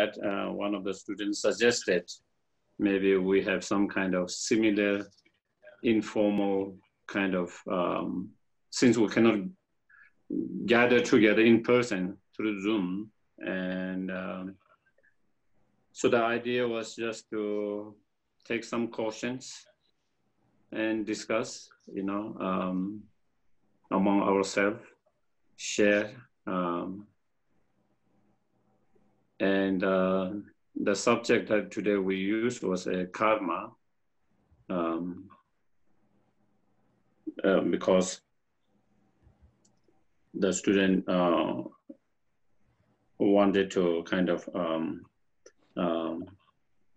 that, one of the students suggested maybe we have some kind of similar informal kind of, since we cannot gather together in person through Zoom. And so the idea was just to take some questions and discuss, you know, among ourselves, share. And the subject that today we used was a karma, because the student wanted to kind of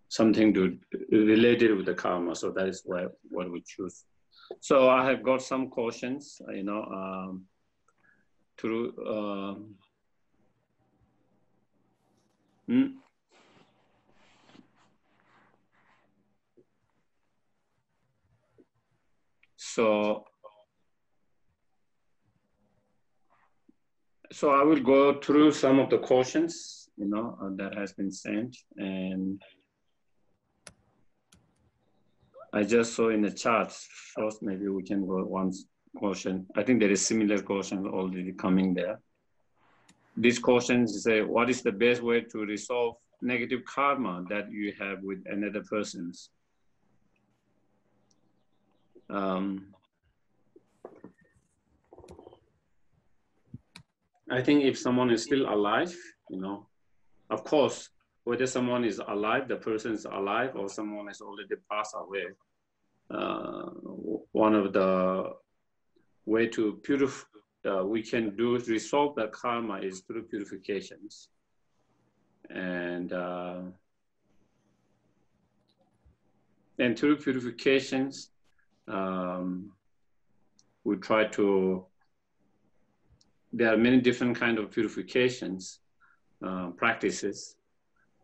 something to related with the karma, so that is why what we choose. So I have got some questions, you know, through. So I will go through some of the questions, you know, that has been sent, and I just saw in the chat first. Maybe we can go one question. I think there is similar questions already coming there. These questions say, what is the best way to resolve negative karma that you have with another person's? I think if someone is still alive, you know, of course, whether someone is alive, the person is alive, or someone is already passed away, one of the way to purify, we can do resolve the karma is through purifications. And through purifications, we try to, there are many different kinds of purifications practices,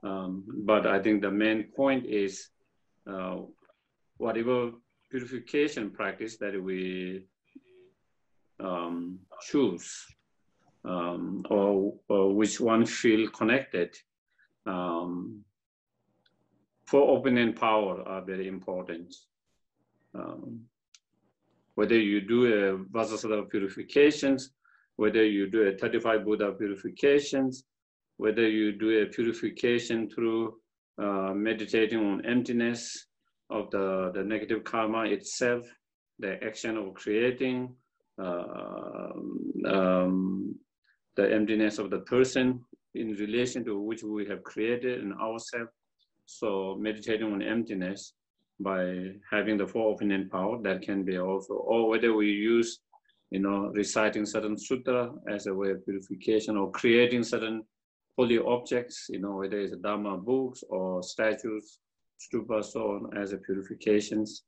but I think the main point is whatever purification practice that we choose, or which one feel connected, for opening power are very important. Whether you do a Vajrasattva purifications, whether you do a 35 Buddha purifications, whether you do a purification through meditating on emptiness of the negative karma itself, the action of creating, the emptiness of the person in relation to which we have created in ourselves. So meditating on emptiness by having the four opening power, that can be also, or whether we use, you know, reciting certain sutra as a way of purification, or creating certain holy objects, you know, whether it's Dharma books or statues, stupas, so on, as a purifications.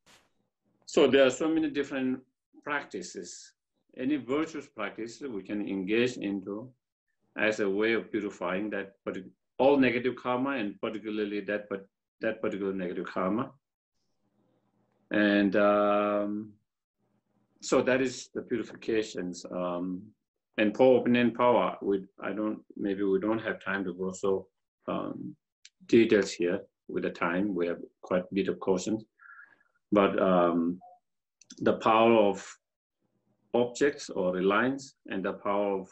So there are so many different practices. Any virtuous practice we can engage into as a way of purifying that, but all negative karma, and particularly that particular negative karma. And so that is the purifications. And for opening power, maybe we don't have time to go so details here with the time. We have quite a bit of questions, but the power of objects or reliance, and the power of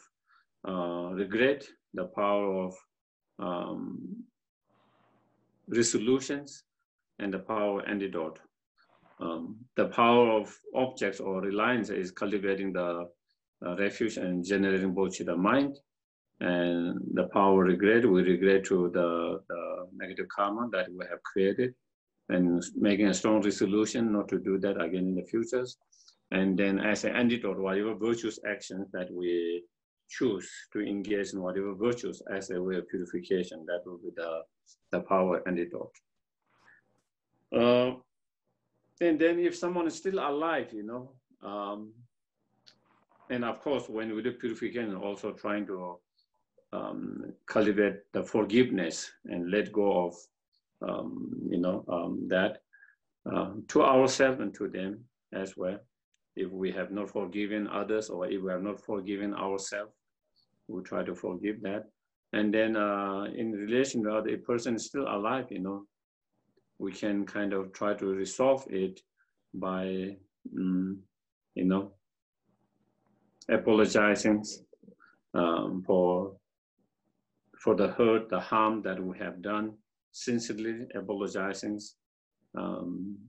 regret, the power of resolutions, and the power of antidote. The power of objects or reliance is cultivating the refuge and generating bodhicitta mind. And the power of regret, we regret to the negative karma that we have created, and making a strong resolution not to do that again in the futures. And then as an antidote, whatever virtuous actions that we choose to engage in, whatever virtues as a way of purification, that will be the power antidote. And then if someone is still alive, you know, and of course, when we do purification, also trying to cultivate the forgiveness and let go of, you know, that to ourselves and to them as well. If we have not forgiven others, or if we have not forgiven ourselves, we try to forgive that. And then in relation to other person is still alive, we can kind of try to resolve it by, apologizing for the hurt, the harm that we have done, sincerely apologizing. And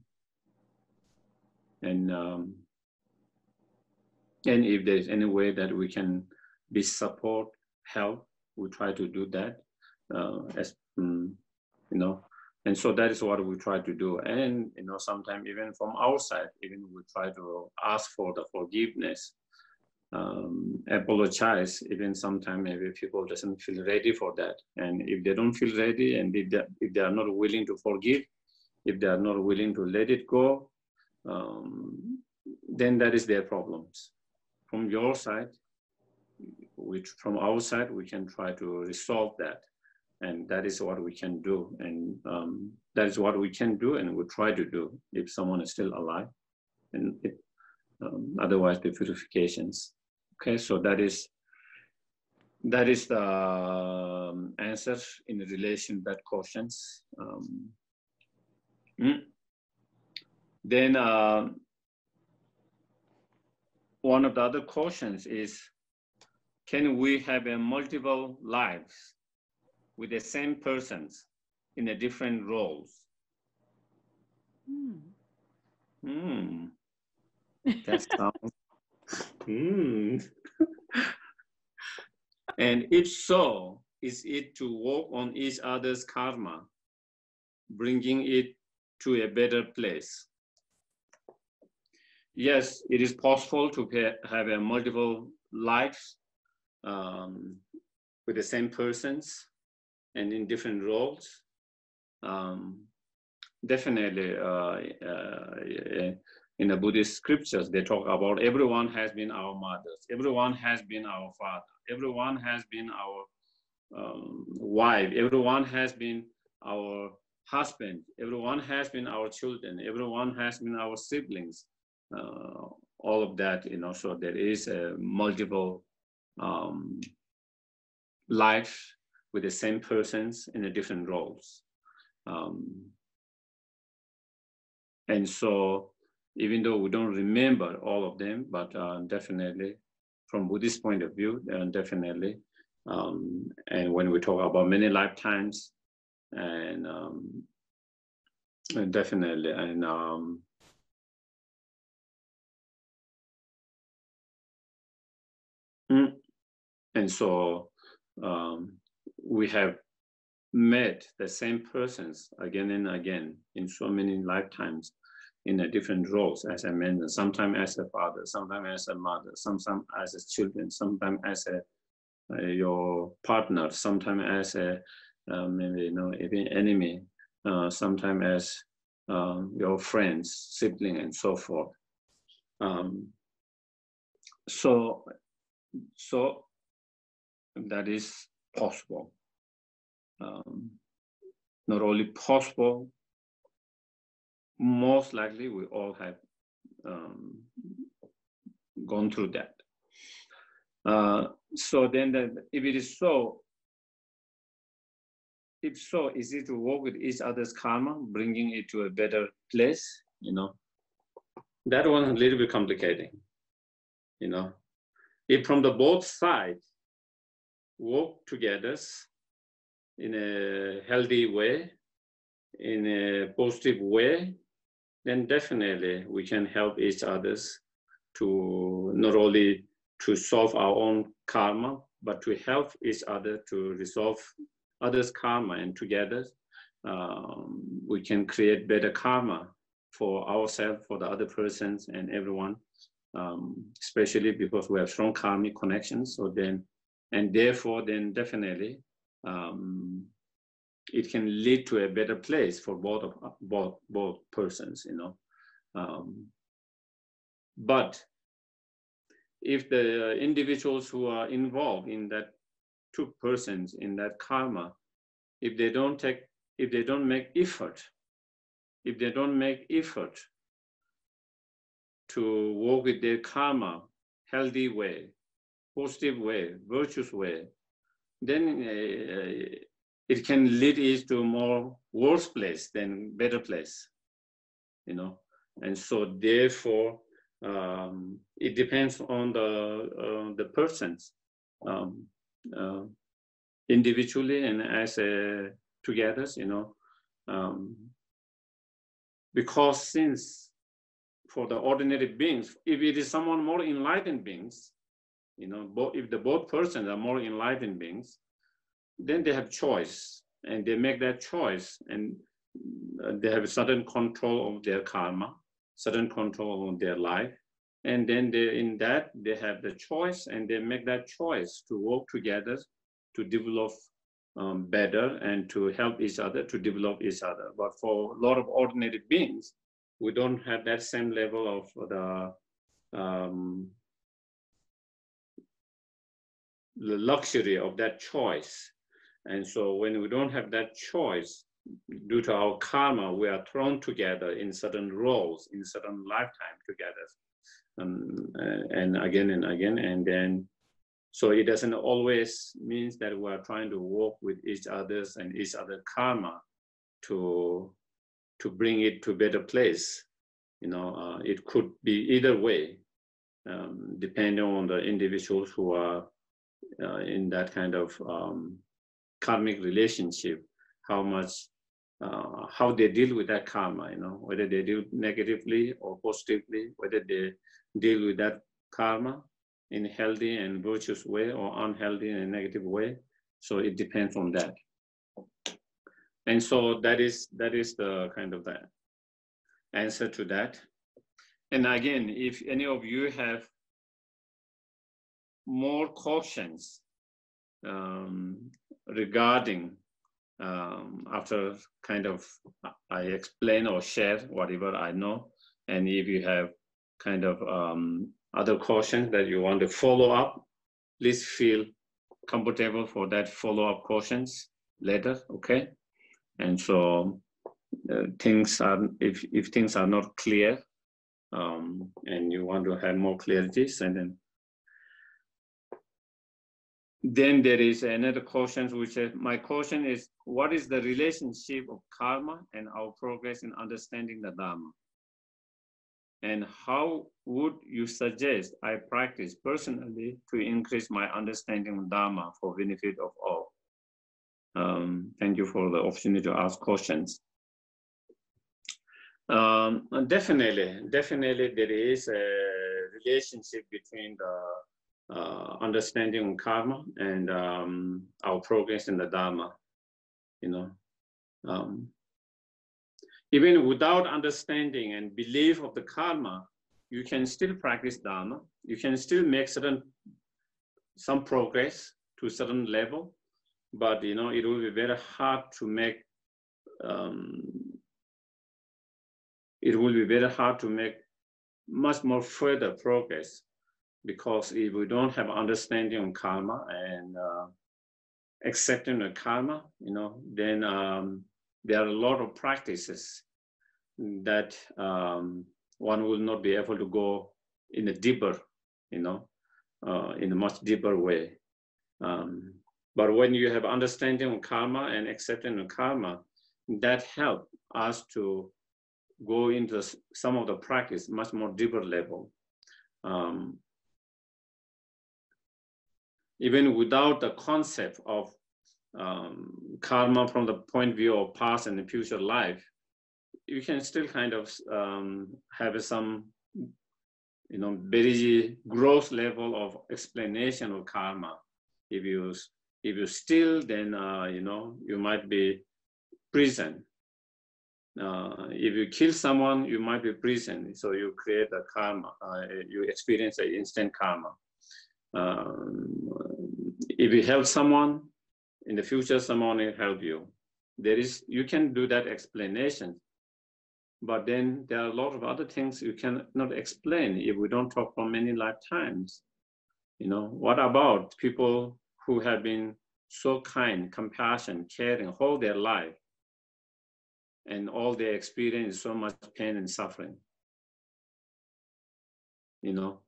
if there's any way that we can be support, help, we try to do that, and so that is what we try to do. And, sometimes even from our side, even we try to ask for the forgiveness, apologize, even sometimes maybe people doesn't feel ready for that. And if they don't feel ready, and if they are not willing to forgive, if they are not willing to let it go, then that is their problems. From your side, from our side, we can try to resolve that. And that is what we can do. And that is what we can do and we try to do if someone is still alive. And otherwise, the purifications. Okay, so that is the answer in relation to that questions. Then one of the other questions is, can we have multiple lives with the same persons in a different roles? That sounds. And if so, is it to work on each other's karma, bringing it to a better place? Yes, it is possible to have a multiple lives with the same persons and in different roles. Definitely, in the Buddhist scriptures, they talk about everyone has been our mothers, everyone has been our father, everyone has been our wife, everyone has been our husband, everyone has been our children, everyone has been our siblings, all of that, so there is a multiple life with the same persons in the different roles. And so, even though we don't remember all of them, but definitely from Buddhist point of view, definitely. And when we talk about many lifetimes, and definitely, and so we have met the same persons again and again in so many lifetimes in a different roles, as I mentioned, sometimes as a father, sometimes as a mother, sometimes as a children, sometimes as your partner, sometimes as a maybe even enemy, sometimes as your friends, sibling, and so forth. So that is possible. Not only possible, most likely we all have gone through that. So then if it is so, if so, is it to work with each other's karma, bringing it to a better place? That one a little bit complicated. If from the both sides work together in a healthy way, in a positive way, then definitely we can help each others to not only to solve our own karma, but to help each other to resolve others' karma, and together we can create better karma for ourselves, for the other persons, and everyone, especially because we have strong karmic connections. So then, and therefore, then definitely it can lead to a better place for both persons, But if the individuals who are involved in that two persons in that karma, if they don't make effort to work with their karma, healthy way, positive way, virtuous way, then it can lead it to more worse place than better place, you know. And so therefore, it depends on the persons, individually and as together, you know. Because since for the ordinary beings, if it is someone more enlightened beings, you know, if the both persons are more enlightened beings, then they have choice and they make that choice, and they have a certain control of their karma, certain control of their life. And then in that, they have the choice and they make that choice to work together to develop better and to help each other, to develop each other. But for a lot of ordinary beings, we don't have that same level of the luxury of that choice. And so when we don't have that choice, due to our karma, we are thrown together in certain roles, in certain lifetime together, and again and again. And then, so it doesn't always means that we are trying to work with each other's and each other karma to bring it to a better place. You know, it could be either way, depending on the individuals who are in that kind of karmic relationship, how they deal with that karma, you know, whether they deal negatively or positively, whether they deal with that karma in a healthy and virtuous way or unhealthy in a negative way. So it depends on that. And so that is the kind of the answer to that. And again, if any of you have more questions regarding after kind of I explain or share whatever I know, and if you have kind of other questions that you want to follow up, please feel comfortable for that follow-up questions later, okay? And so things are, if things are not clear and you want to have more clarities, and then there is another question, which is, my question is, what is the relationship of karma and our progress in understanding the Dharma? And how would you suggest I practice personally to increase my understanding of Dharma for benefit of all? Thank you for the opportunity to ask questions. Definitely there is a relationship between the understanding of karma and our progress in the Dharma, you know. Even without understanding and belief of the karma, you can still practice Dharma. You can still make some progress to a certain level, but you know, it will be very hard to make much more further progress, because if we don't have understanding of karma and accepting the karma, you know, then there are a lot of practices that one will not be able to go in a deeper, you know, in a much deeper way. But when you have understanding of karma and accepting of karma, that helps us to go into some of the practice much more deeper level. Even without the concept of karma from the point of view of past and future life, you can still kind of have some, you know, very gross level of explanation of karma. If you steal, then you know, you might be prison. If you kill someone, you might be prison. So you create a karma. You experience an instant karma. If you help someone, in the future, someone will help you. You can do that explanation, but then there are a lot of other things you cannot explain if we don't talk for many lifetimes. You know, what about people who have been so kind, compassionate, caring all their life, and all they experience is so much pain and suffering? You know,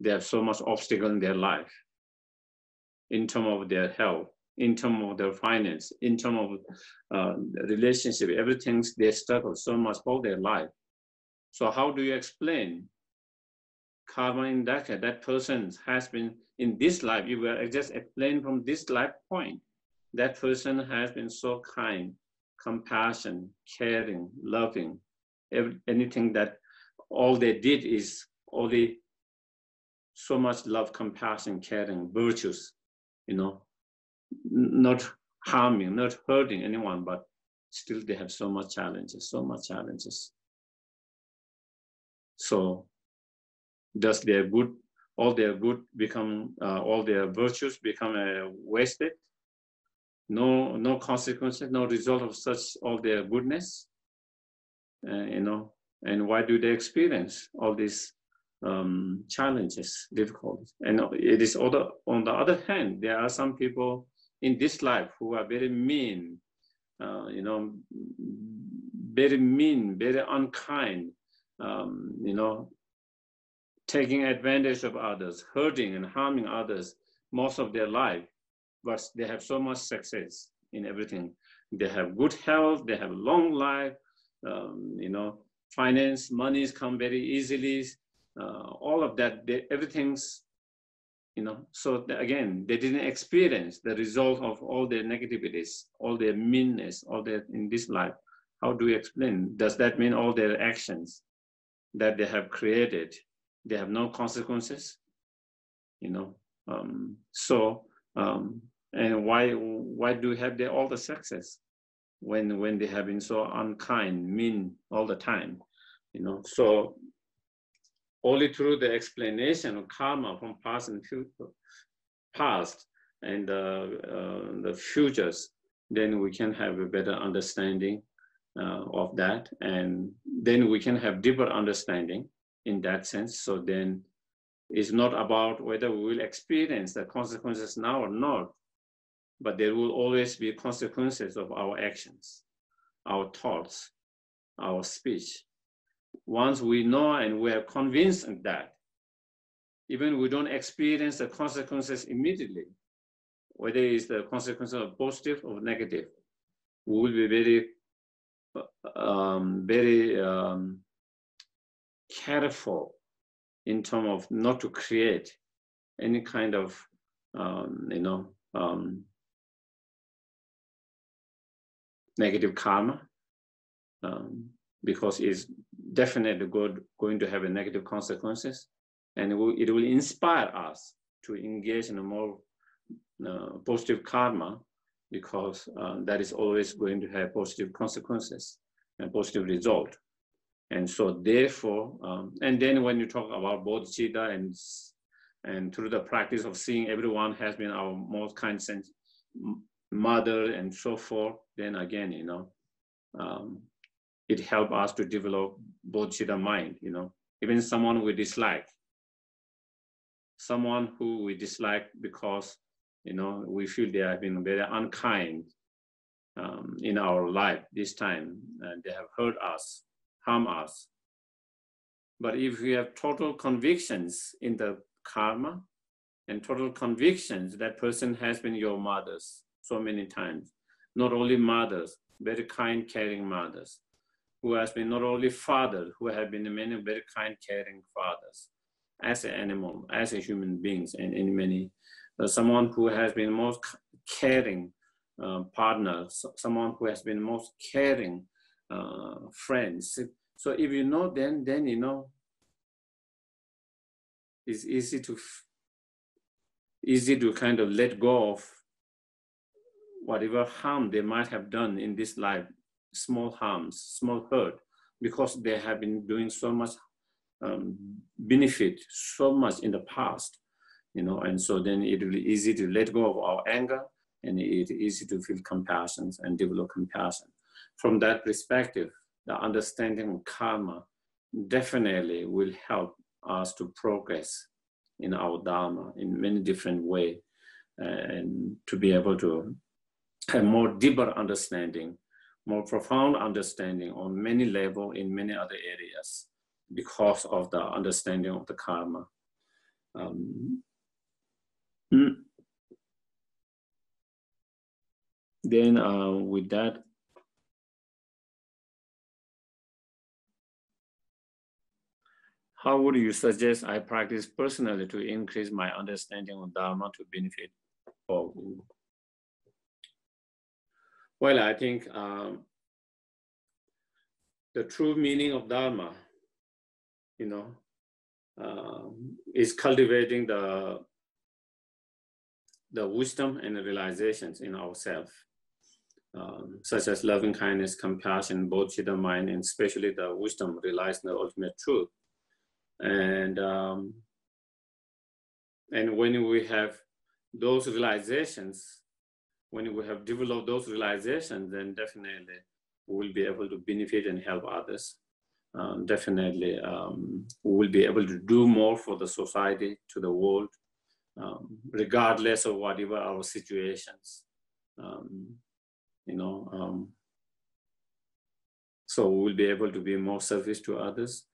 they have so much obstacle in their life. in terms of their health, in terms of their finance, in terms of relationship, everything they struggle so much all their life. So how do you explain karma in that case? That person has been in this life, you will just explain from this life point, that person has been so kind, compassion, caring, loving, anything that all they did is only so much love, compassion, caring, virtues, you know, not harming, not hurting anyone, but still they have so much challenges, so much challenges. So does their good, all their good become, all their virtues become wasted? No consequences, no result of such all their goodness, you know, and why do they experience all these challenges, difficulties? And it is on the other hand, there are some people in this life who are very mean, you know, very mean, very unkind, you know, taking advantage of others, hurting and harming others most of their life, but they have so much success in everything. They have good health, they have long life, you know, finance, monies come very easily, all of that, everything's, you know, so again, they didn't experience the result of all their negativities, all their meanness, all their in this life. How do we explain? Does that mean all their actions that they have created, they have no consequences? You know, and why do we have all the success when they have been so unkind, mean all the time? You know, so only through the explanation of karma from past and future, past and the futures, then we can have a better understanding of that, and then we can have deeper understanding in that sense. So then it's not about whether we will experience the consequences now or not, but there will always be consequences of our actions, our thoughts, our speech. Once we know and we are convinced of that, even we don't experience the consequences immediately, whether it's the consequences of positive or negative, we will be very, very careful in terms of not to create any kind of, you know, negative karma, because it's definitely going to have a negative consequences, and it will inspire us to engage in a more positive karma, because that is always going to have positive consequences and positive result. And so therefore, and then when you talk about bodhicitta and through the practice of seeing everyone has been our most kind sense mother and so forth, then again, you know, it helps us to develop bodhicitta mind, you know. Even someone we dislike, someone who we dislike because, you know, we feel they have been very unkind in our life this time, and they have hurt us, harm us. But if we have total convictions in the karma and total convictions that person has been your mothers so many times, not only mothers, very kind, caring mothers, who has been not only father, who have been many very kind, caring fathers, as an animal, as a human beings, and in many, someone who has been most caring partner, someone who has been most caring friends. So if you know, then you know, it's easy to kind of let go of whatever harm they might have done in this life, small harms, small hurt, because they have been doing so much benefit, so much in the past, you know, and so then it will be easy to let go of our anger, and it's easy to feel compassion and develop compassion. From that perspective, the understanding of karma definitely will help us to progress in our Dharma in many different ways, and to be able to have more deeper understanding, more profound understanding on many levels in many other areas because of the understanding of the karma. Then with that, how would you suggest I practice personally to increase my understanding of Dharma to benefit all? Well, I think the true meaning of Dharma, is cultivating the wisdom and the realizations in ourselves, such as loving kindness, compassion, bodhicitta mind, and especially the wisdom relies on the ultimate truth. And when we have those realizations, when we have developed those realizations, then definitely we will be able to benefit and help others. Definitely, we will be able to do more for the society, to the world, regardless of whatever our situations. So we will be able to be more service to others.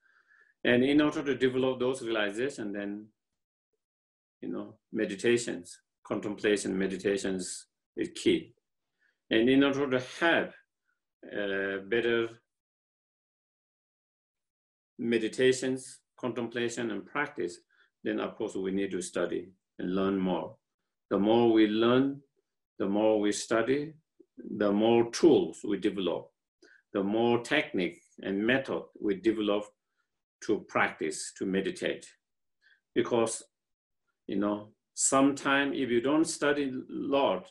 And in order to develop those realizations, then, meditations, contemplation, meditations is key. And in order to have better meditations, contemplation, and practice, then of course we need to study and learn more. The more we learn, the more we study, the more tools we develop, the more technique and method we develop to practice, to meditate. Because, sometimes if you don't study a lot,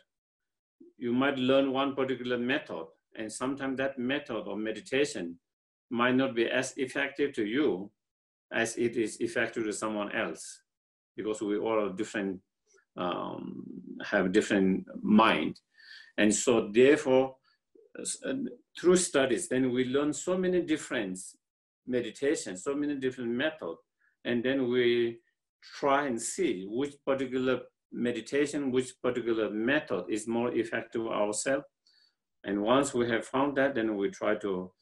you might learn one particular method, and sometimes that method of meditation might not be as effective to you as it is effective to someone else, because we all are different, have different mind. And so therefore, through studies, then we learn so many different meditations, so many different methods, and then we try and see which particular meditation, which particular method is more effective ourselves. And once we have found that, then we try to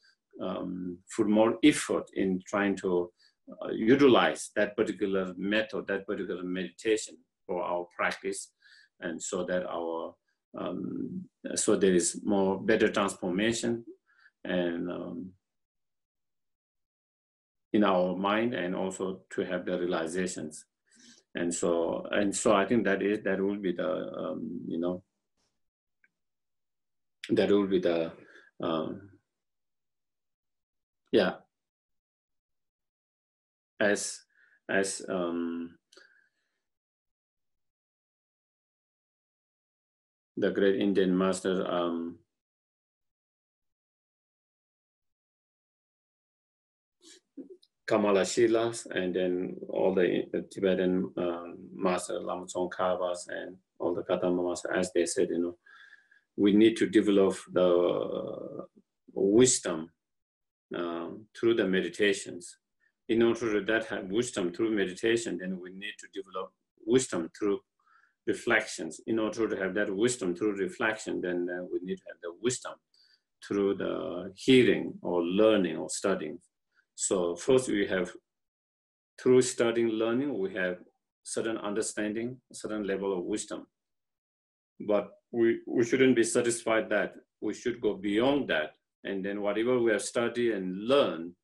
put more effort in trying to utilize that particular method, that particular meditation for our practice, and so that our so there is more better transformation and in our mind, and also to have the realizations. And so I think that will be the that will be the yeah, as the great Indian master Kamala Shilas, and then all the Tibetan master Lama Tsongkhapas and all the Gautama master, as they said, we need to develop the wisdom through the meditations. In order to have wisdom through meditation, then we need to develop wisdom through reflections. In order to have that wisdom through reflection, then we need to have the wisdom through the hearing or learning or studying. So first we have, through studying, learning, we have certain understanding, certain level of wisdom. But we shouldn't be satisfied that. We should go beyond that. And then whatever we have studied and learned,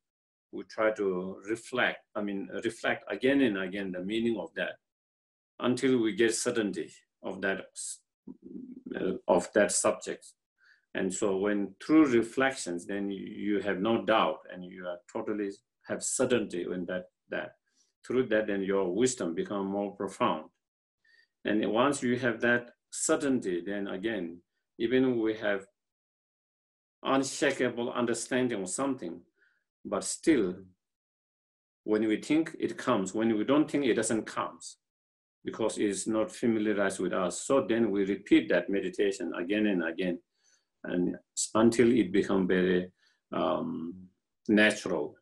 we try to reflect again and again the meaning of that, until we get certainty of that subject. And so when through reflections, then you have no doubt, and you are totally have certainty in that. Through that, then your wisdom becomes more profound. And once you have that certainty, then again, even we have unshakable understanding of something, but still, when we think, it comes. When we don't think, it doesn't come, because it is not familiarized with us. So then we repeat that meditation again and again, and until it becomes very natural,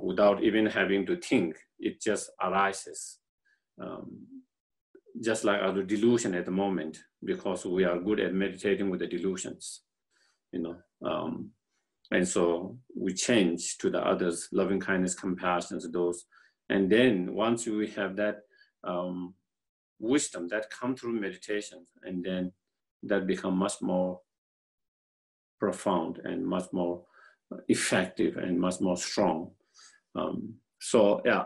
without even having to think. It just arises, just like our delusion at the moment, because we are good at meditating with the delusions, and so we change to the others, loving kindness, compassion, those. And then once we have that wisdom that comes through meditation, and then that become much more profound and much more effective and much more strong. So yeah,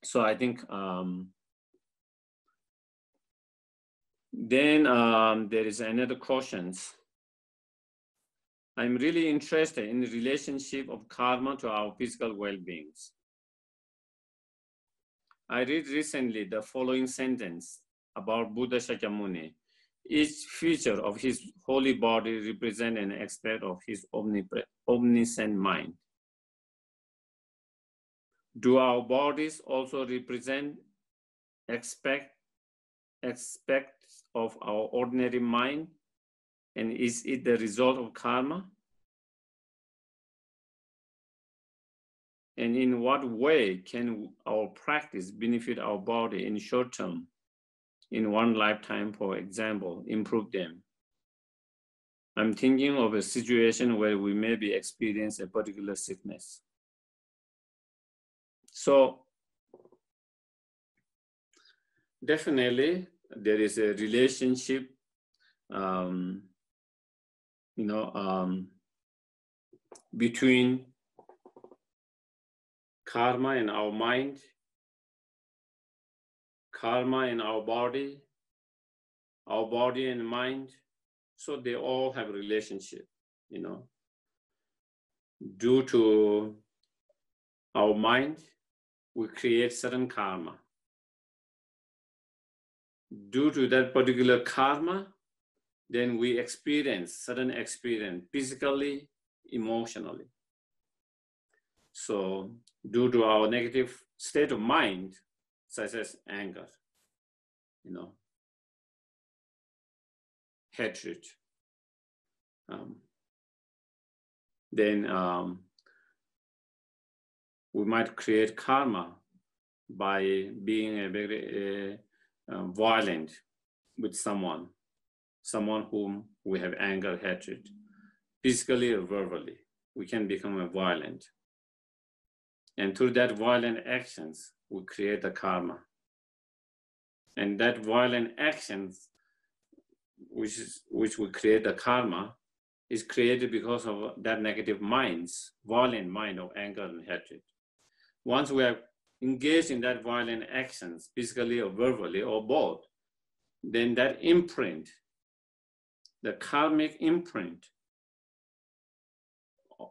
so I think then there is another questions. I'm really interested in the relationship of karma to our physical well-beings. I read recently the following sentence about Buddha Shakyamuni. Each feature of his holy body represents an aspect of his omniscient mind. Do our bodies also represent aspects of our ordinary mind? And is it the result of karma? And in what way can our practice benefit our body in short term, in one lifetime, for example, improve them? I'm thinking of a situation where we maybe experience a particular sickness. So definitely there is a relationship, between karma and our mind, karma and our body and mind. So they all have a relationship, Due to our mind, we create certain karma. Due to that particular karma, then we experience certain experience physically, emotionally. So due to our negative state of mind, such as anger, hatred, then we might create karma by being a very violent with someone whom we have anger, hatred, physically or verbally. We can become violent. And through that violent actions, we create the karma. And that violent actions, which we create the karma, is created because of that negative minds, violent mind of anger and hatred. Once we are engaged in that violent actions, physically or verbally or both, then that imprint, the karmic imprint,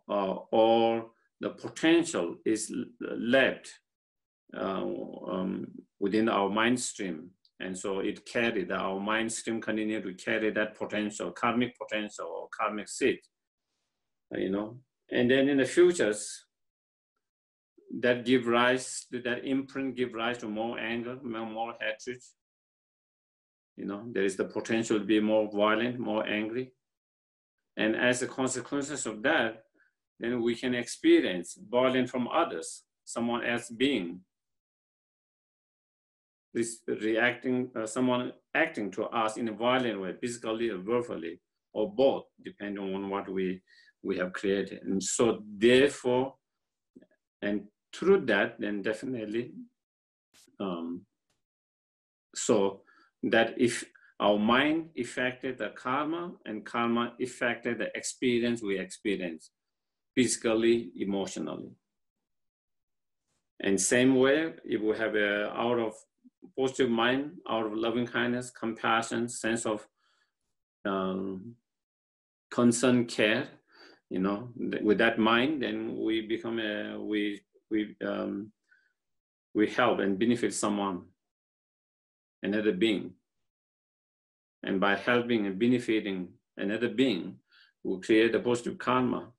or the potential is left within our mind stream. And so it carried, our mind stream continue to carry that potential, karmic potential or karmic seed, And then in the futures, that give rise to that imprint, give rise to more anger, more hatred. There is the potential to be more violent, more angry. And as a consequence of that, then we can experience violence from others, someone else being reacting, someone acting to us in a violent way, physically or verbally, or both, depending on what we have created. And so therefore, and through that, then definitely, so that if our mind affected the karma and karma affected the experience we experience, physically, emotionally. And same way, if we have out of positive mind, out of loving kindness, compassion, sense of concern, care, with that mind, then we become we help and benefit someone, another being. And by helping and benefiting another being, we create a positive karma.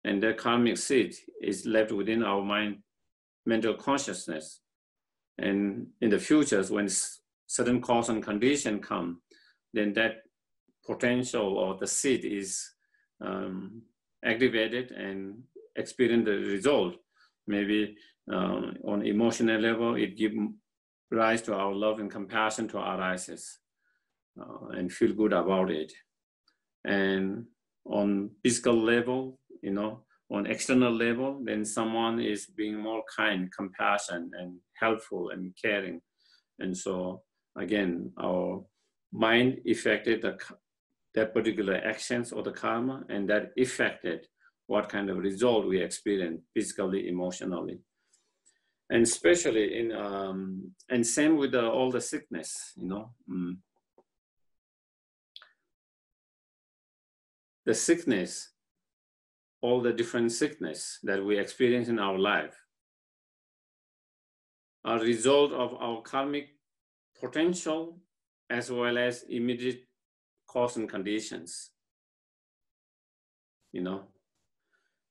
And that karmic seed is left within our mind, mental consciousness. And in the futures, when certain cause and condition come, then that potential or the seed is activated and experience the result. Maybe on emotional level, it gives rise to our love and compassion to arises and feel good about it. And on physical level, on external level, then someone is being more kind, compassionate, and helpful and caring. And so again, our mind affected that particular actions or the karma, and that affected what kind of result we experience physically, emotionally. And especially in, and same with all the sickness, you know. The sickness, all the different sickness that we experience in our life are a result of our karmic potential as well as immediate cause and conditions. You know,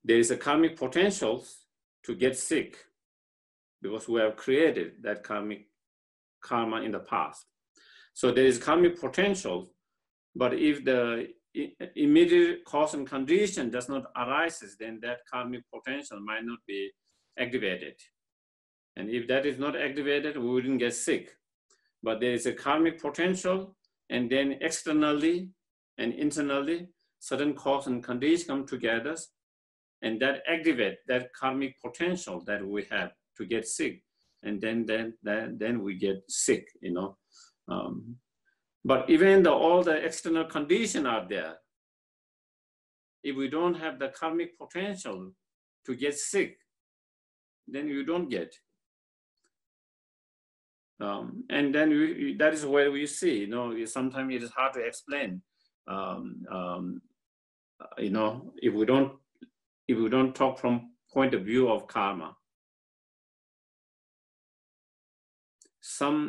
there is a karmic potential to get sick because we have created that karmic karma in the past. So there is karmic potential, but if the immediate cause and condition does not arise, then that karmic potential might not be activated. And if that is not activated, we wouldn't get sick. But there is a karmic potential, and then externally and internally, certain cause and conditions come together, and that activate that karmic potential that we have to get sick, and then we get sick, you know. But even though all the external conditions are there, if we don't have the karmic potential to get sick, then you don't get. And then that is where we see, you know, sometimes it is hard to explain. You know, if we don't talk from point of view of karma,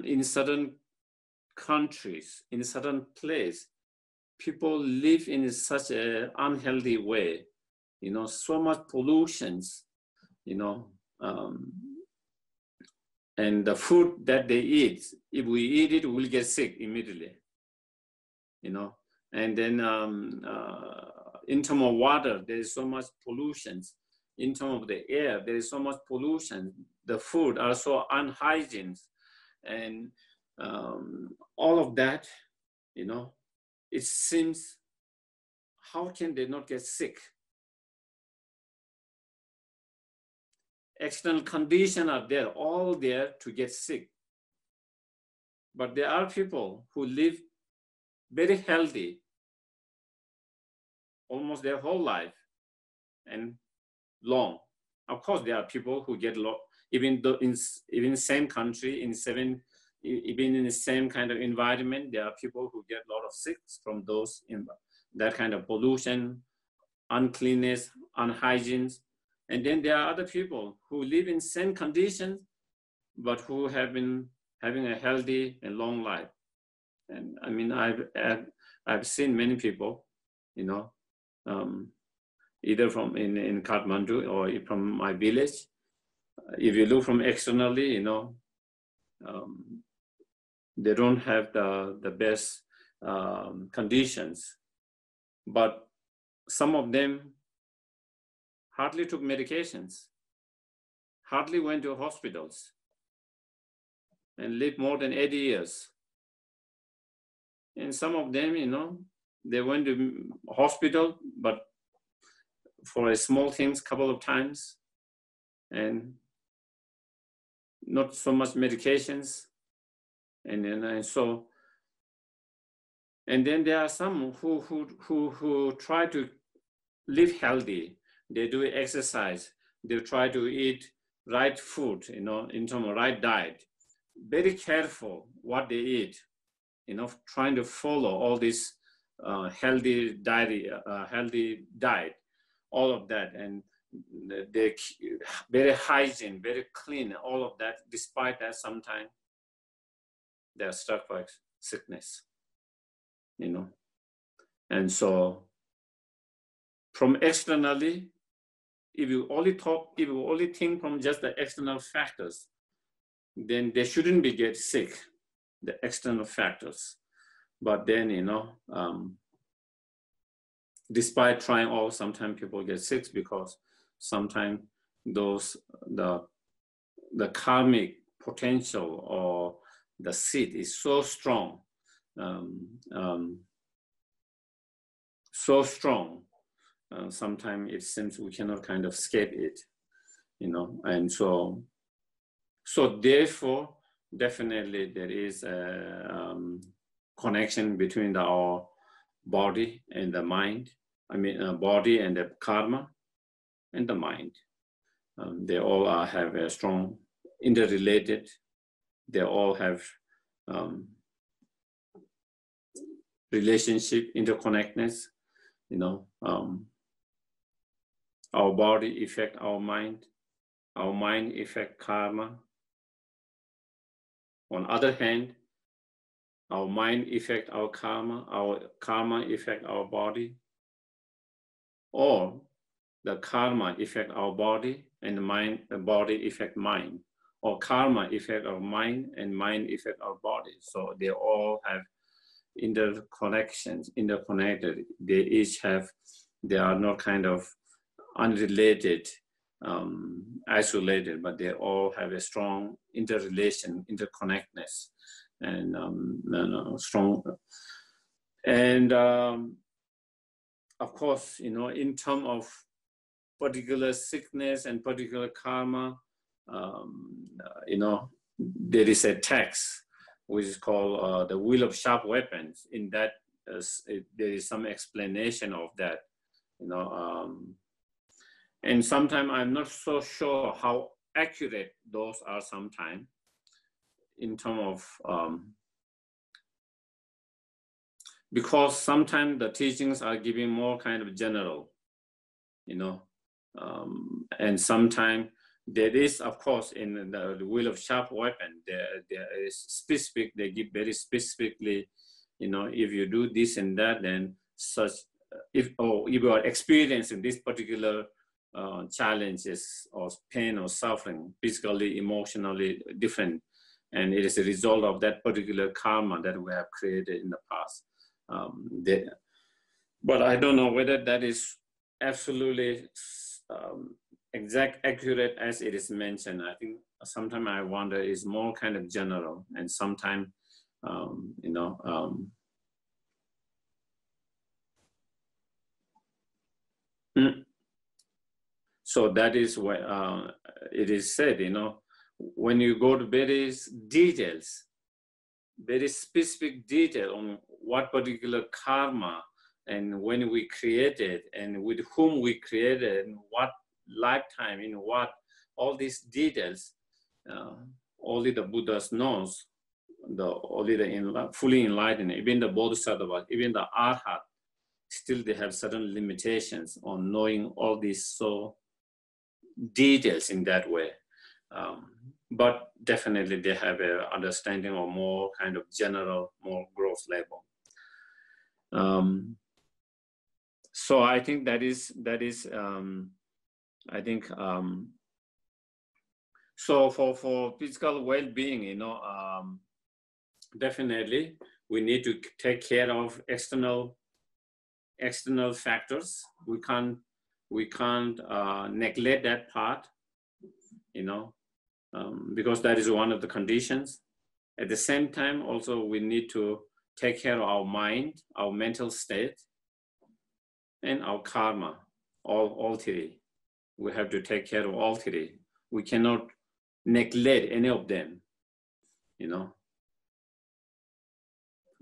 in certain countries, in certain place, people live in such an unhealthy way, you know, so much pollutions, you know, and the food that they eat, if we eat it, we'll get sick immediately, you know. And then in terms of water, there is so much pollution. In terms of the air, there is so much pollution. The food are so unhygienic. And all of that, you know, it seems, how can they not get sick? External conditions are there, all there to get sick. But there are people who live very healthy almost their whole life and long. Of course, there are people who get even though even same country, even in the same kind of environment, there are people who get a lot of sick from those in that kind of pollution, uncleanness, unhygiene. And then there are other people who live in same conditions, but who have been having a healthy and long life. And I mean, I've seen many people, you know, either from in Kathmandu or from my village. If you look from externally, you know, they don't have the best conditions, but some of them hardly took medications, hardly went to hospitals, and lived more than 80 years. And some of them, you know, they went to hospital, but for a small things couple of times, and not so much medications. And then and then there are some who try to live healthy. They do exercise. They try to eat right food, you know, in terms of right diet. Very careful what they eat, you know, trying to follow all this healthy diet, all of that, and they very hygiene, very clean, all of that. Despite that, sometimes they are struck by sickness, you know. And so, from externally, if you only think from just the external factors, then they shouldn't be get sick, the external factors. But then, you know, despite trying all, sometimes people get sick because sometimes the karmic potential or the seed is so strong, sometimes it seems we cannot kind of escape it, you know. And so therefore, definitely there is connection between our body and the mind. I mean, body and the karma and the mind. They all have a strong interrelated. They all have relationship, interconnectedness. You know, our body affect our mind affect karma. On other hand, our mind affect our karma affect our body, or the karma affect our body and the body affect mind, or karma affect our mind and mind affect our body. So they all have interconnections, interconnected. They are not kind of unrelated, isolated, but they all have a strong interrelation, interconnectedness, and strong. And of course, you know, in terms of particular sickness and particular karma, you know, there is a text which is called the Wheel of Sharp Weapons. In that, there is some explanation of that, you know. And sometimes I'm not so sure how accurate those are sometimes in terms of, because sometimes the teachings are giving more kind of general, you know, and sometimes there is, of course, in the Wheel of Sharp Weapon, there is specific, they give very specifically, you know, if you do this and that, then such, if you are experiencing this particular challenges or pain or suffering, physically, emotionally different, and it is a result of that particular karma that we have created in the past. But I don't know whether that is absolutely exact, accurate as it is mentioned. I think sometimes I wonder is more kind of general, and sometimes, you know, so that is what it is said, you know, when you go to very details, very specific detail on what particular karma and when we created and with whom we created and what lifetime, in what, all these details, only the Buddhas knows, only the fully enlightened, even the Bodhisattvas, even the Arhat, still they have certain limitations on knowing all these so details in that way. But definitely they have an understanding or more kind of general, more gross level. So I think that is I think, so for physical well-being, you know, definitely we need to take care of external factors. We can't neglect that part, you know, because that is one of the conditions. At the same time, also we need to take care of our mind, our mental state, and our karma, all three. We have to take care of all three. We cannot neglect any of them, you know.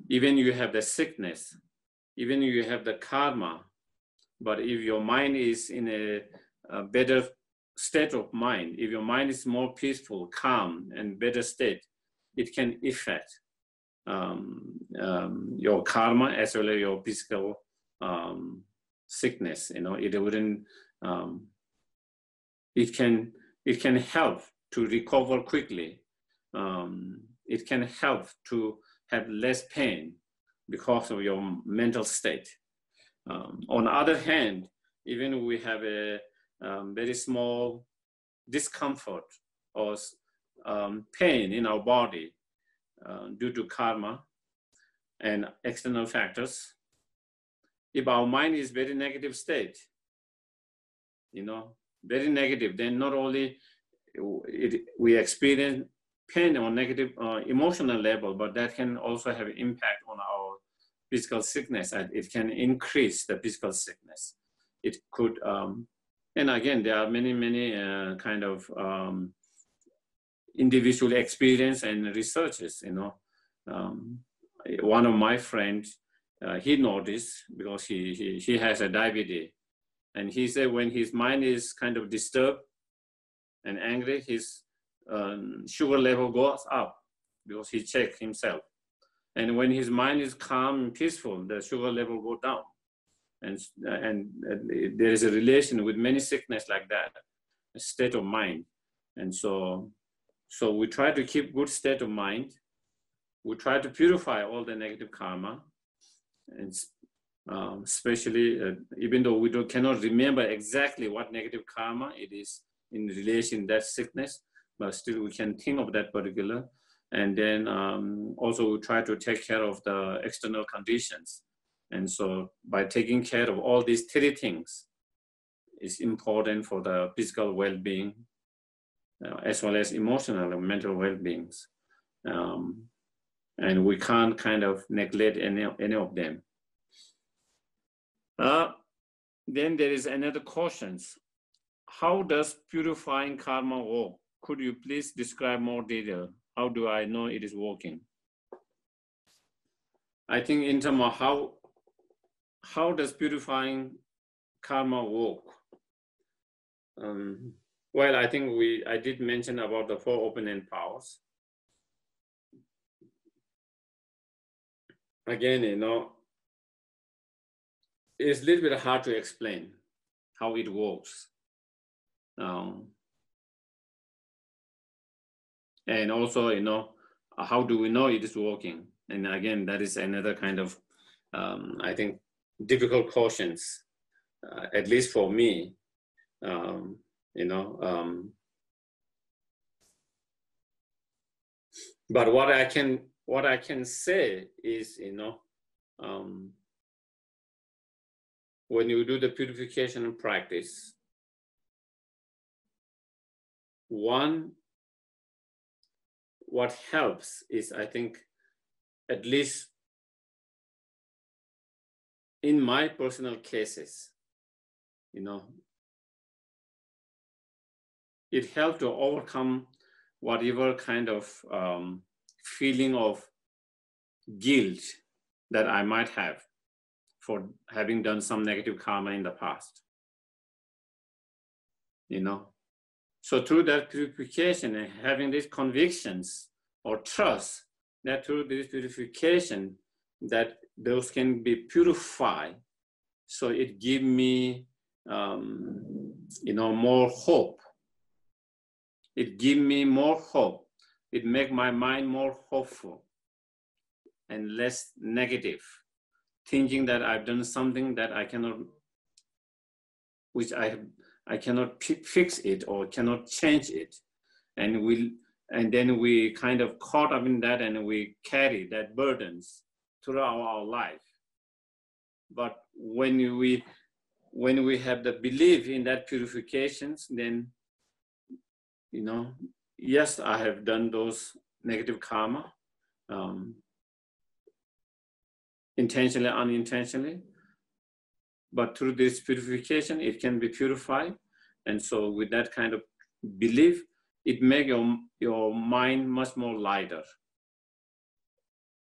Even you have the sickness, even you have the karma, but if your mind is in a better state of mind, if your mind is more peaceful, calm, and better state, it can affect your karma as well as your physical sickness. You know, it wouldn't. It can help to recover quickly. It can help to have less pain because of your mental state. On the other hand, even we have a very small discomfort or pain in our body due to karma and external factors. If our mind is very negative state, you know, very negative, then not only we experience pain on negative emotional level, but that can also have impact on our physical sickness, and it can increase the physical sickness. It could, and again, there are many kind of individual experience and researches, you know. one of my friends, he noticed because he has a diabetes. And he said when his mind is kind of disturbed and angry, his sugar level goes up because he checked himself. And when his mind is calm and peaceful, the sugar level go down. And there is a relation with many sickness like that, a state of mind. And so we try to keep good state of mind. We try to purify all the negative karma, and especially even though we cannot remember exactly what negative karma it is in relation to that sickness, but still we can think of that particular. And then also we try to take care of the external conditions. And so by taking care of all these three things is important for the physical well-being, as well as emotional and mental well-beings. And we can't kind of neglect any of them. Then there is another question. How does purifying karma work? Could you please describe more detail? How do I know it is working? I think in terms of how does purifying karma work? Well, I think I did mention about the 4 open-end powers. Again, it's a little bit hard to explain how it works. And also, how do we know it is working? And again, that is another kind of, I think, difficult questions, at least for me. But what I can say is, when you do the purification practice, what helps is, I think, at least in my personal cases, it helped to overcome whatever kind of feeling of guilt that I might have for having done some negative karma in the past. So through that purification and having these convictions or trust that through this purification that those can be purified, so it gives me more hope. It gives me more hope. It makes my mind more hopeful and less negative, thinking that I've done something that I cannot, which I cannot fix it or cannot change it. And then we kind of caught up in that and we carry that burdens throughout our life. But when we have the belief in that purifications, then, yes, I have done those negative karma, intentionally, unintentionally, but through this purification, it can be purified. And so with that kind of belief, it makes your mind much more lighter.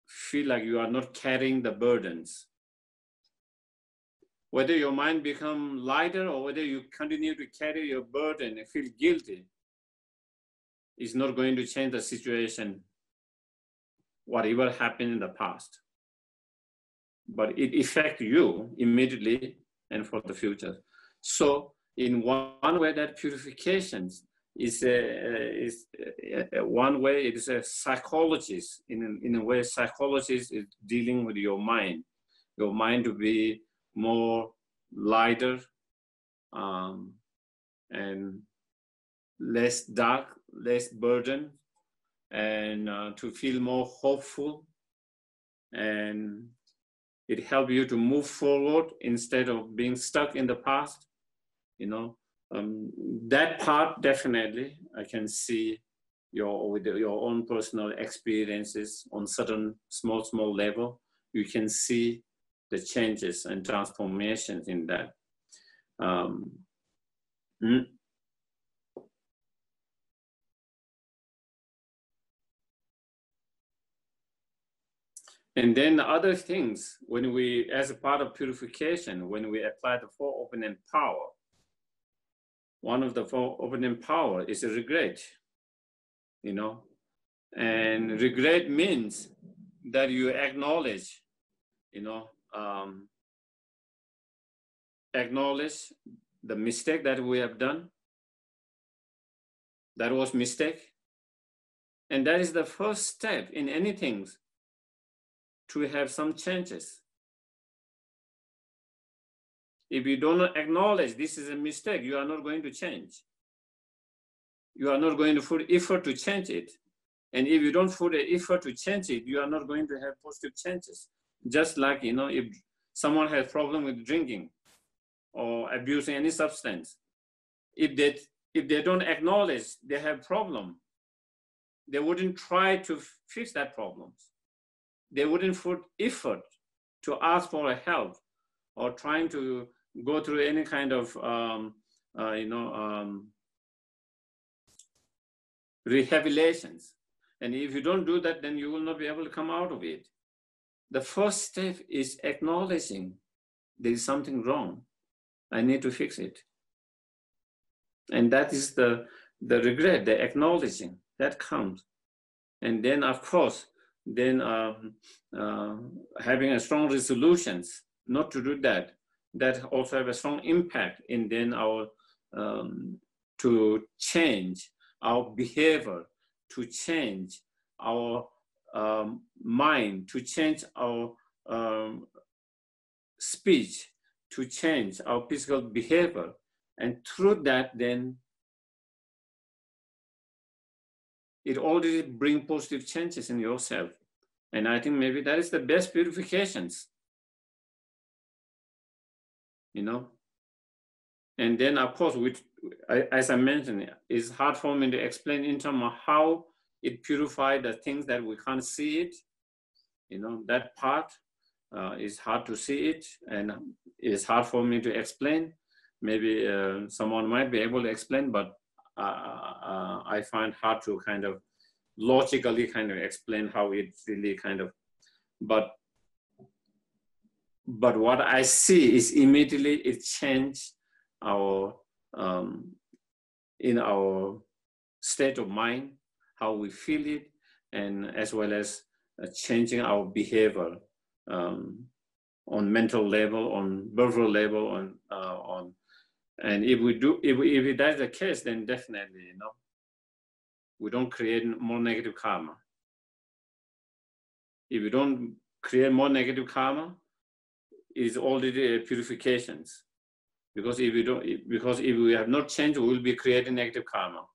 Feel like you are not carrying the burdens. Whether your mind become lighter or whether you continue to carry your burden and feel guilty, is not going to change the situation, whatever happened in the past. But it affects you immediately and for the future. So in one way, that purification is one way. It is a psychologist. In a way, psychologist is dealing with your mind to be more lighter and less dark, less burden, and to feel more hopeful. And it helps you to move forward instead of being stuck in the past. That part definitely I can see with your own personal experiences on certain small level. You can see the changes and transformations in that. And then the other things, when we, as a part of purification, when we apply the four opening power, one of the four opening power is a regret, you know, and regret means that you acknowledge, you know, acknowledge the mistake that we have done. That was mistake. And that is the first step in anything to have some changes. If you don't acknowledge this is a mistake, you are not going to change. You are not going to put effort to change it. And if you don't put the effort to change it, you are not going to have positive changes. Just like, you know, if someone has problem with drinking or abusing any substance, if they don't acknowledge they have problem, they wouldn't try to fix that problem. They wouldn't put effort to ask for help or trying to go through any kind of, rehabilitations. And if you don't do that, then you will not be able to come out of it. The first step is acknowledging there is something wrong. I need to fix it. And that is the regret, the acknowledging that comes. And then, of course, then having a strong resolutions not to do that, that also have a strong impact in then our, to change our behavior, to change our mind, to change our speech, to change our physical behavior. And through that, then it already brings positive changes in yourself. And I think maybe that is the best purifications, you know. And then, of course, as I mentioned, it's hard for me to explain in terms of how it purifies the things that we can't see it. You know, that part is hard to see it, and it's hard for me to explain. Maybe someone might be able to explain, but I find hard to kind of logically kind of explain how it really kind of, but what I see is immediately it changed our, in our state of mind, how we feel it, and as well as changing our behavior on mental level, on verbal level, on and if we do, if that's the case, then definitely, you know, we don't create more negative karma. If we don't create more negative karma, it's already purifications. Because if we have not changed, we will be creating negative karma.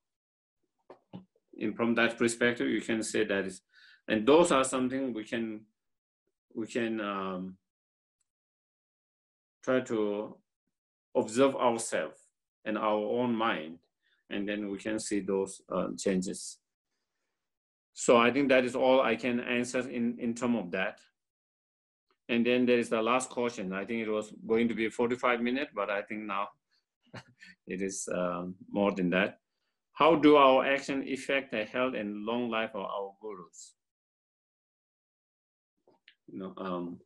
And from that perspective, you can say that is, and those are something we can try to observe ourselves and our own mind, and then we can see those changes. So I think that is all I can answer in terms of that. And then there is the last question. I think it was going to be 45 minutes, but I think now it is more than that. How do our action affect the health and long life of our gurus? You know,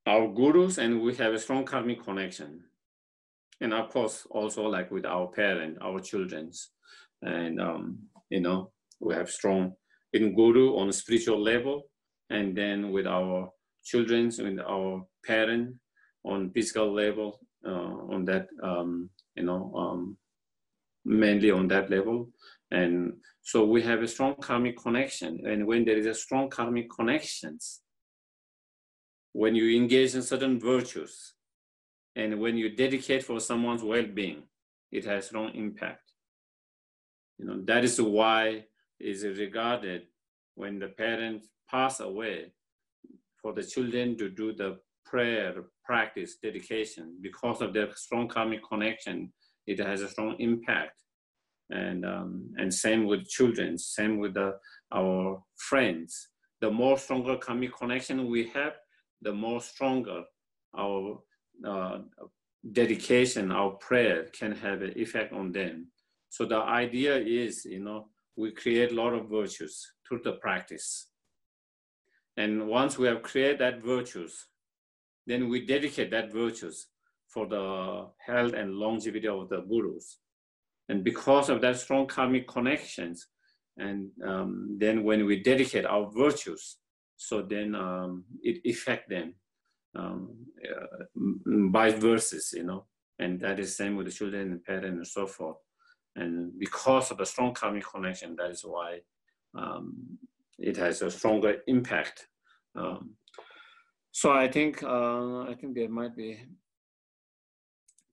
our gurus, and we have a strong karmic connection. And of course, also like with our parents, our children's, and you know, we have strong in guru on a spiritual level, and then with our children's, with our parent on physical level, on that, you know, mainly on that level. And so we have a strong karmic connection. And when there is a strong karmic connections, when you engage in certain virtues, and when you dedicate for someone's well-being, it has strong impact. You know, that is why is regarded when the parents pass away for the children to do the prayer practice dedication. Because of their strong karmic connection, it has a strong impact. And same with children, same with our friends. The more stronger karmic connection we have, the more stronger our dedication, our prayer can have an effect on them. So the idea is, we create a lot of virtues through the practice. And once we have created that virtues, then we dedicate that virtues for the health and longevity of the gurus. And because of that strong karmic connections, and then when we dedicate our virtues, so then it affects them, vice versa, and that is same with the children and parents and so forth. And because of the strong karmic connection, that is why it has a stronger impact. So I think there might be.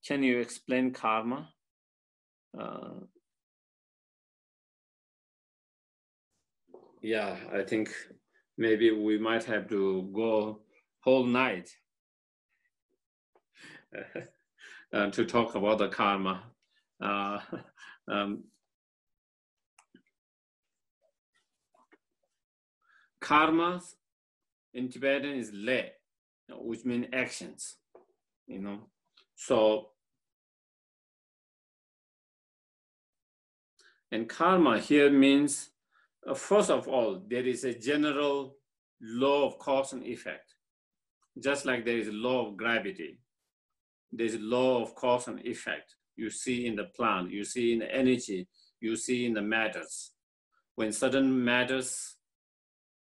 Can you explain karma? Yeah, I think maybe we might have to go whole night to talk about the karma. Karma in Tibetan is le, which means actions, So, and karma here means, first of all, there is a general law of cause and effect. Just like there is a law of gravity, there's a law of cause and effect. You see in the plant, you see in the energy, you see in the matters. When certain matters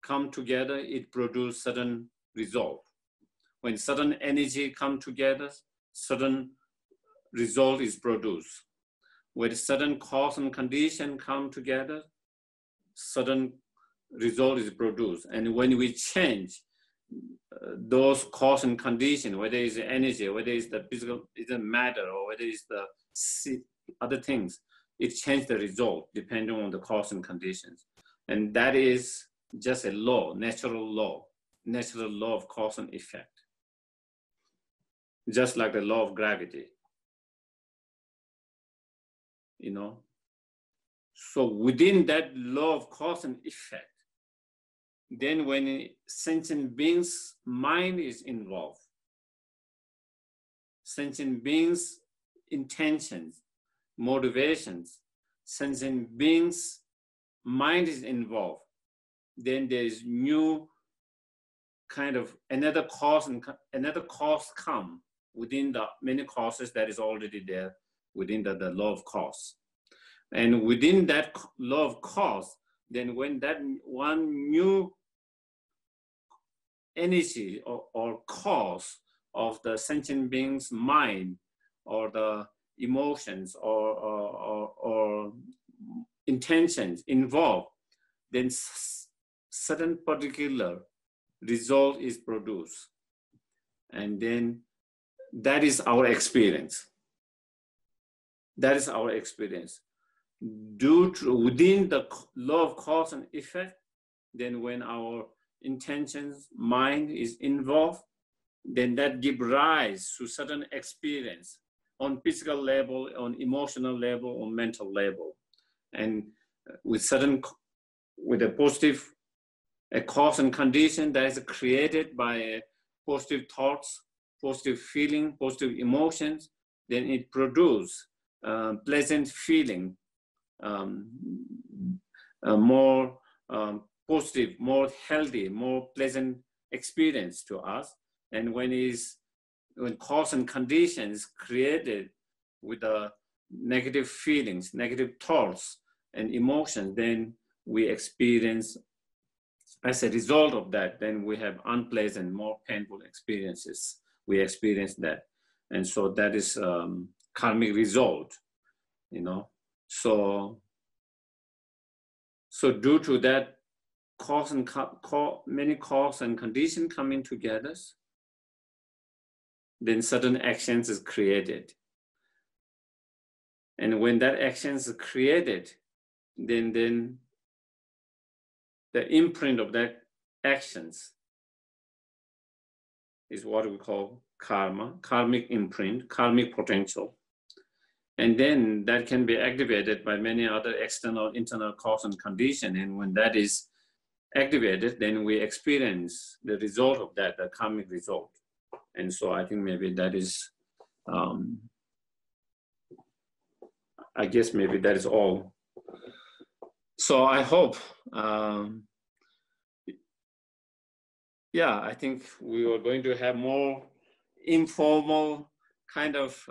come together, it produces certain result. When certain energy come together, certain result is produced. When certain cause and condition come together, certain result is produced. And when we change those cause and condition, whether it's energy, whether it's the physical, it's the matter, or whether it's the other things, it changes the result depending on the cause and conditions. And that is just a law, natural law of cause and effect. Just like the law of gravity, So within that law of cause and effect, then when sentient beings' mind is involved, sentient beings' intentions, motivations, sentient beings' mind is involved, then there is new kind of another cause come within the many causes that is already there within the law of cause. And within that law of cause, then when that one new energy or cause of the sentient being's mind or the emotions or intentions involved, then certain particular result is produced. And then that is our experience. That is our experience. Within the law of cause and effect, then when our intentions, mind is involved, then that gives rise to certain experience on physical level, on emotional level, on mental level. And with a positive cause and condition that is created by positive thoughts, positive feeling, positive emotions, then it produces pleasant feeling, more positive, more healthy, more pleasant experience to us. And when cause and conditions created with the negative feelings, negative thoughts and emotions, then we experience, as a result of that, then we have unpleasant, more painful experiences. We experience that. And so that is karmic result, So due to that many cause and conditions coming together, then certain actions is created. And when that action is created, then the imprint of that actions is what we call karma, karmic imprint, karmic potential. And then that can be activated by many other external, internal cause and condition. And when that is activated, then we experience the result of that, the karmic result. And so I think maybe that is, I guess maybe that is all. So I hope, yeah, I think we are going to have more informal kind of,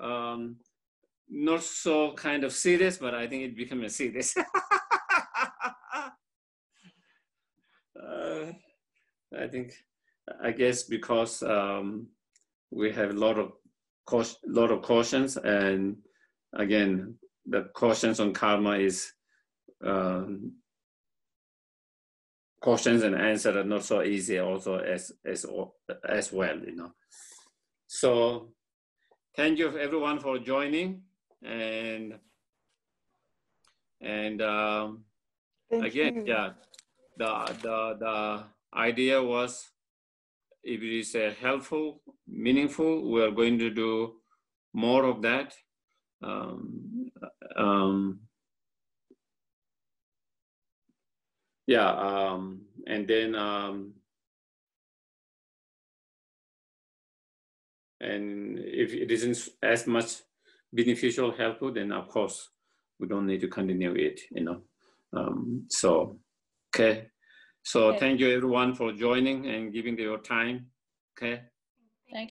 not so kind of serious, but I think it became a serious. I guess because we have a lot of cautions, and again, the cautions on karma is questions and answers are not so easy also as well, you know. So thank you everyone for joining, and again, yeah, the idea was, if it is helpful, meaningful, we are going to do more of that. Yeah, and then and if it isn't as much beneficial, helpful, then of course we don't need to continue it, you know. So, okay. So thank you everyone for joining and giving your time. Okay.